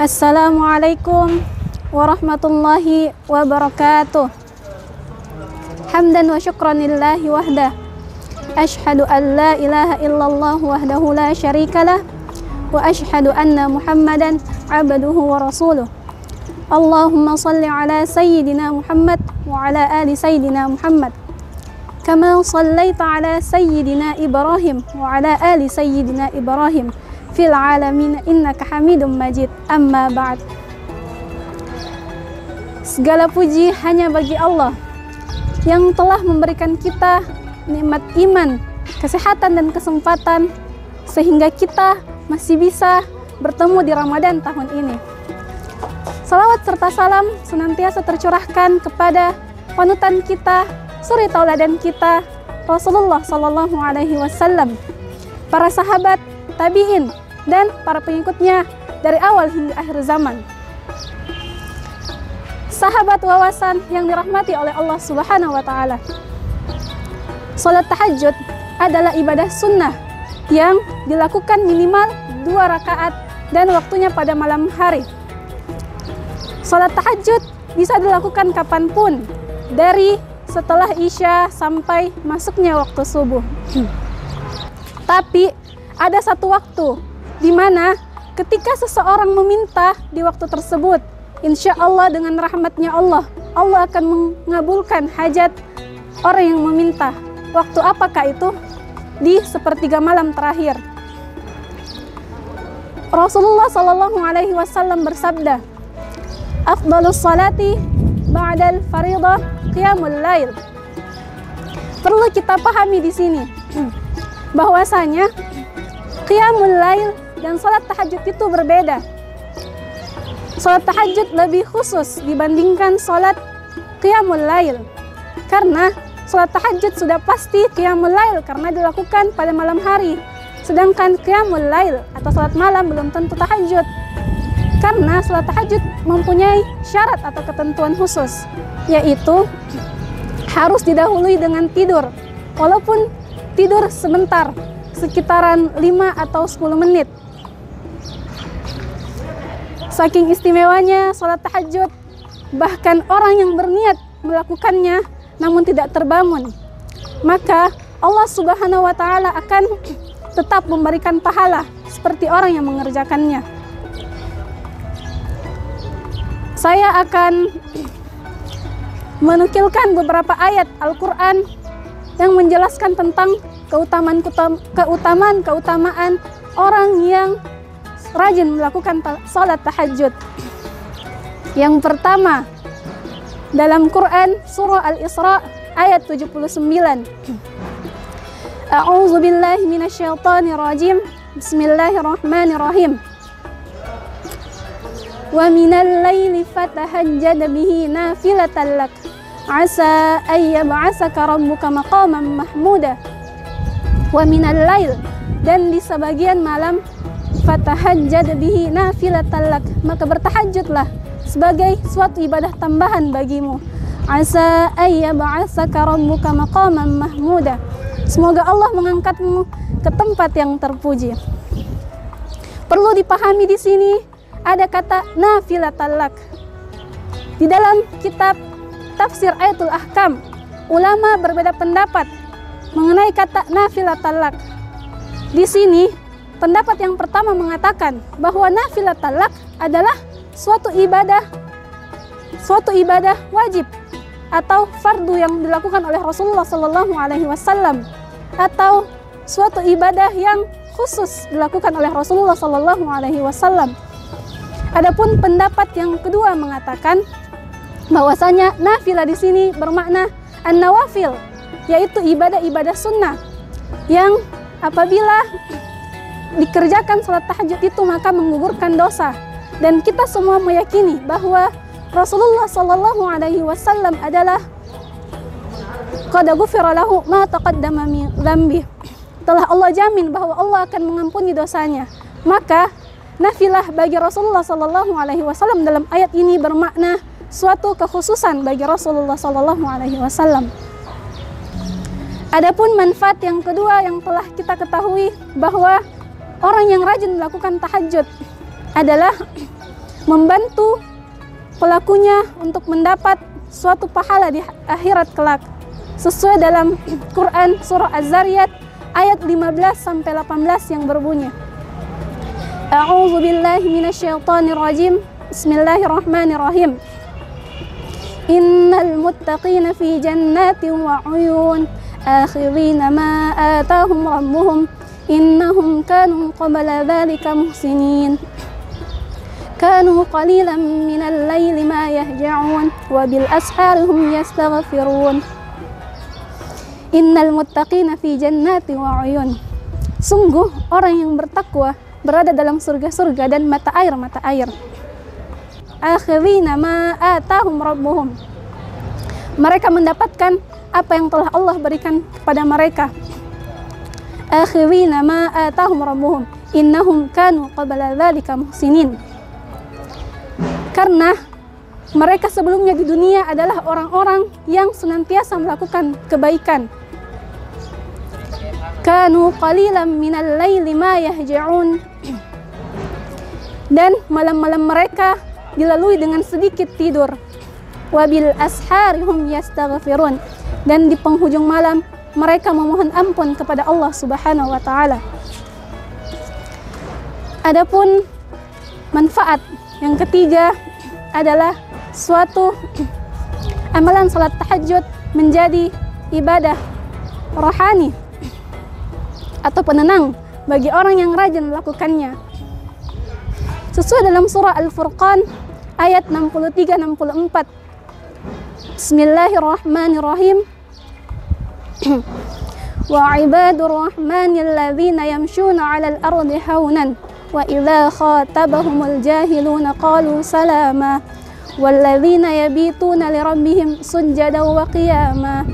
Assalamualaikum warahmatullahi wabarakatuh. Hamdan wa syukran lillahi wahdah. Ashhadu an la ilaha illallah wahdahu la syarikalah. Wa ashhadu anna Muhammadan abduhu wa rasuluh. Allahumma salli ala sayyidina Muhammad wa ala ali sayyidina Muhammad. Kama sallaita ala sayyidina Ibrahim wa ala ali sayyidina Ibrahim fil alamin innaka hamidum majid. Amma ba'd. Segala puji hanya bagi Allah yang telah memberikan kita nikmat iman, kesehatan dan kesempatan sehingga kita masih bisa bertemu di Ramadan tahun ini. Salawat serta salam senantiasa tercurahkan kepada panutan kita, suri tauladan kita, Rasulullah sallallahu alaihi wasallam, para sahabat, tabi'in, dan para pengikutnya dari awal hingga akhir zaman. Sahabat wawasan yang dirahmati oleh Allah Subhanahu wa Ta'ala, salat tahajud adalah ibadah sunnah yang dilakukan minimal 2 rakaat dan waktunya pada malam hari. Salat tahajud bisa dilakukan kapanpun, dari setelah Isya sampai masuknya waktu subuh. Tapi ada satu waktu di mana ketika seseorang meminta di waktu tersebut, insya Allah dengan rahmatnya Allah, Allah akan mengabulkan hajat orang yang meminta. Waktu apakah itu? Di sepertiga malam terakhir. Rasulullah sallallahu alaihi wasallam bersabda, "Afdhalus salati ba'dal fariḍah qiyamul lail." Perlu kita pahami di sini bahwasanya qiyamul lail dan salat tahajud itu berbeda. Salat tahajud lebih khusus dibandingkan salat qiyamul lail, karena salat tahajud sudah pasti qiyamul lail karena dilakukan pada malam hari, sedangkan qiyamul lail atau salat malam belum tentu tahajud, karena salat tahajud mempunyai syarat atau ketentuan khusus, yaitu harus didahului dengan tidur, walaupun tidur sebentar, sekitaran 5 atau 10 menit. Saking istimewanya salat tahajud, bahkan orang yang berniat melakukannya namun tidak terbangun, maka Allah Subhanahu wa Ta'ala akan tetap memberikan pahala seperti orang yang mengerjakannya. Saya akan menukilkan beberapa ayat Al-Quran yang menjelaskan tentang keutamaan orang yang rajin melakukan salat tahajud. Yang pertama, dalam Quran surah Al-Isra ayat 79. A'udzu billahi minasyaitonir rajim. Bismillahirrahmanirrahim. Wa minal laili fatahajjad bihi nafilatan lak asa ay yab'asaka rabbuka maqaman mahmuda. Wa minal lail, dan di sebagian malam, fatahajjad bihi nafilatan lak, maka bertahajudlah sebagai suatu ibadah tambahan bagimu. Asa ay yab'asaka rabbuka maqaman mahmuda, semoga Allah mengangkatmu ke tempat yang terpuji. Perlu dipahami di sini ada kata nafilatan lak. Di dalam kitab tafsir Ayatul Ahkam, ulama berbeda pendapat mengenai kata nafilatan lak. Di sini pendapat yang pertama mengatakan bahwa nafilatan lak adalah suatu ibadah wajib atau fardu yang dilakukan oleh Rasulullah Sallallahu Alaihi Wasallam, atau suatu ibadah yang khusus dilakukan oleh Rasulullah Sallallahu Alaihi Wasallam. Adapun pendapat yang kedua mengatakan bahwasanya nafilah di sini bermakna an-nawafil, yaitu ibadah-ibadah sunnah yang apabila dikerjakan salat tahajud itu maka menggugurkan dosa. Dan kita semua meyakini bahwa Rasulullah Sallallahu Alaihi Wasallam adalah qad ghufira lahu ma taqaddama min dzambi, telah Allah jamin bahwa Allah akan mengampuni dosanya. Maka nafilah bagi Rasulullah Sallallahu Alaihi Wasallam dalam ayat ini bermakna suatu kekhususan bagi Rasulullah Sallallahu Alaihi Wasallam. Adapun manfaat yang kedua yang telah kita ketahui bahwa orang yang rajin melakukan tahajud adalah membantu pelakunya untuk mendapat suatu pahala di akhirat kelak. Sesuai dalam Quran surah Az-Zariyat ayat 15-18 yang berbunyi, A'udzu billahi minasyaitonir rajim. Bismillahirrahmanirrahim. Innal muttaqina fi jannatin wa 'uyun akhirina ma atahum rabbuhum innahum kanu qabla dzalika muhsinin. Kanu qalilan minal laili ma yahja'un wa bil ashari hum yastaghfirun. Innal muttaqina fi jannati wa 'uyun. Sungguh orang yang bertakwa berada dalam surga-surga dan mata air. Akhirina ma atahum rabbuhum. Mereka mendapatkan apa yang telah Allah berikan kepada mereka. Akhirina ma atahum rabbuhum innahum kanu qabla dzalika muhsinin. Karena mereka sebelumnya di dunia adalah orang-orang yang senantiasa melakukan kebaikan. Kanu qalilan minal laili ma yahja'un. Dan malam-malam mereka dilalui dengan sedikit tidur. Wabil ashari hum yastaghfirun. Dan di penghujung malam mereka memohon ampun kepada Allah Subhanahu wa taala. Adapun manfaat yang ketiga adalah suatu amalan salat tahajud menjadi ibadah rohani atau penenang bagi orang yang rajin melakukannya. Sesuai dalam surah Al-Furqan ayat 63-64. Bismillahirrahmanirrahim. Wa ibadur rahmanil ladzina yamshuna 'alal ardi haunan wa idza khatabahumul jahiluna qalu salama walladzina yabituna lirabbihim sujjadan wa qiyama.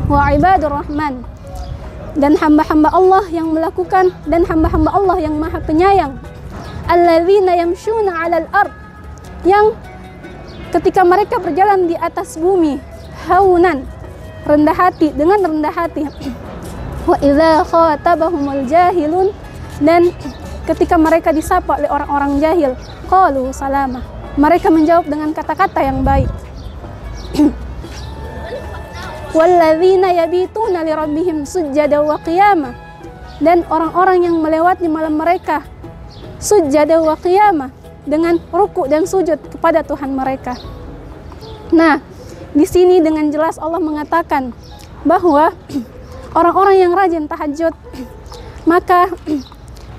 Wa ibadur rahman, dan hamba-hamba Allah yang melakukan, dan hamba-hamba Allah yang maha penyayang, alladzina yamshuna 'alal ard, yang ketika mereka berjalan di atas bumi, haunan, rendah hati, dengan rendah hati. Wa idza khatabahumul jahilun, dan ketika mereka disapa oleh orang-orang jahil, qalu salama, mereka menjawab dengan kata-kata yang baik. Walladzina yabituna lirabbihim sujjadan wa qiyama, dan orang-orang yang melewati malam mereka sujjadan wa qiyama, dengan ruku dan sujud kepada Tuhan mereka. Nah, di sini dengan jelas Allah mengatakan bahwa orang-orang yang rajin tahajud, maka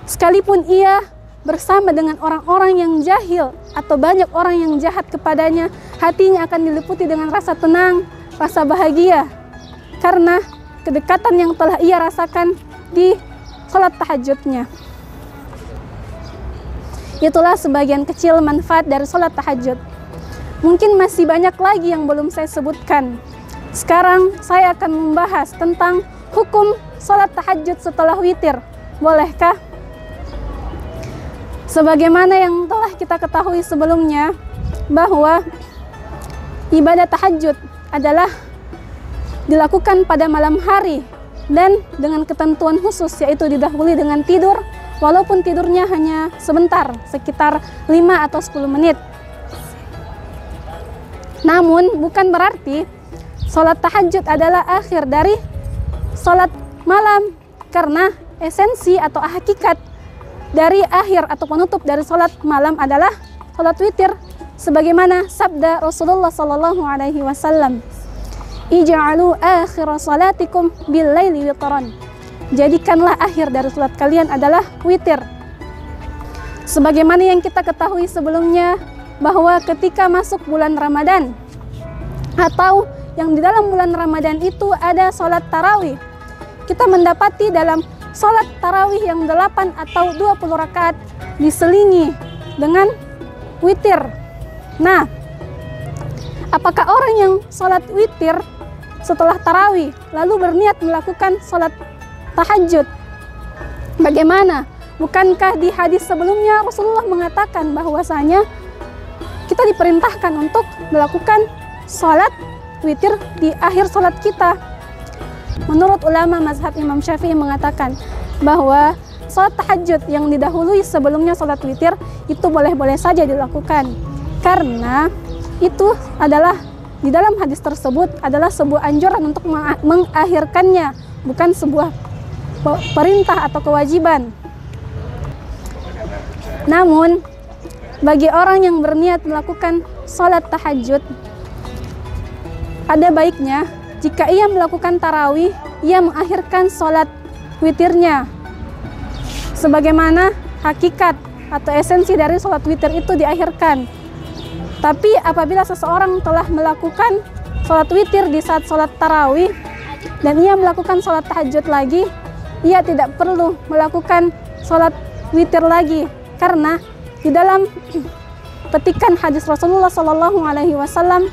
sekalipun ia bersama dengan orang-orang yang jahil atau banyak orang yang jahat kepadanya, hatinya akan diliputi dengan rasa tenang, rasa bahagia, karena kedekatan yang telah ia rasakan di salat tahajudnya. Itulah sebagian kecil manfaat dari salat tahajud. Mungkin masih banyak lagi yang belum saya sebutkan. Sekarang saya akan membahas tentang hukum salat tahajud setelah witir. Bolehkah? Sebagaimana yang telah kita ketahui sebelumnya, bahwa ibadah tahajud adalah dilakukan pada malam hari dan dengan ketentuan khusus, yaitu didahului dengan tidur, walaupun tidurnya hanya sebentar, sekitar 5 atau 10 menit. Namun bukan berarti sholat tahajud adalah akhir dari sholat malam, karena esensi atau hakikat dari akhir atau penutup dari sholat malam adalah sholat witir, sebagaimana sabda Rasulullah Sallallahu Alaihi Wasallam, ij'alu akhir salatikum bil laili witran, jadikanlah akhir dari sholat kalian adalah witir. Sebagaimana yang kita ketahui sebelumnya, bahwa ketika masuk bulan Ramadan, atau yang di dalam bulan Ramadan itu ada sholat tarawih, kita mendapati dalam sholat tarawih yang 8 atau 20 rakaat diselingi dengan witir. Nah, apakah orang yang sholat witir setelah tarawih lalu berniat melakukan sholat tahajud. Bagaimana? Bukankah di hadis sebelumnya Rasulullah mengatakan bahwasanya kita diperintahkan untuk melakukan sholat witir di akhir sholat kita? Menurut ulama mazhab Imam Syafi'i mengatakan bahwa sholat tahajud yang didahului sebelumnya sholat witir itu boleh-boleh saja dilakukan, karena itu adalah di dalam hadis tersebut adalah sebuah anjuran untuk mengakhirkannya, bukan sebuah perintah atau kewajiban. Namun bagi orang yang berniat melakukan sholat tahajud, ada baiknya jika ia melakukan tarawih, ia mengakhirkan sholat witirnya, sebagaimana hakikat atau esensi dari sholat witir itu diakhirkan. Tapi apabila seseorang telah melakukan sholat witir di saat sholat tarawih dan ia melakukan sholat tahajud lagi, ia tidak perlu melakukan sholat witir lagi, karena di dalam petikan hadis Rasulullah SAW,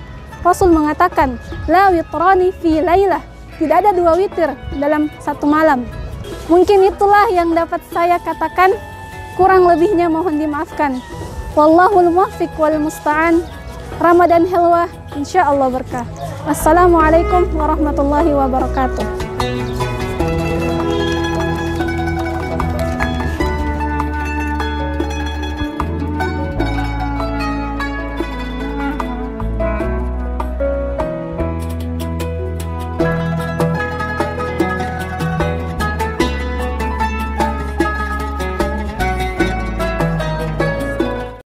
Rasul mengatakan, la witrani fi lailah, tidak ada 2 witir dalam satu malam. Mungkin itulah yang dapat saya katakan, kurang lebihnya mohon dimaafkan. Wallahul muwaffiq wal musta'an. Ramadan helwa, insyaallah berkah. Assalamualaikum warahmatullahi wabarakatuh.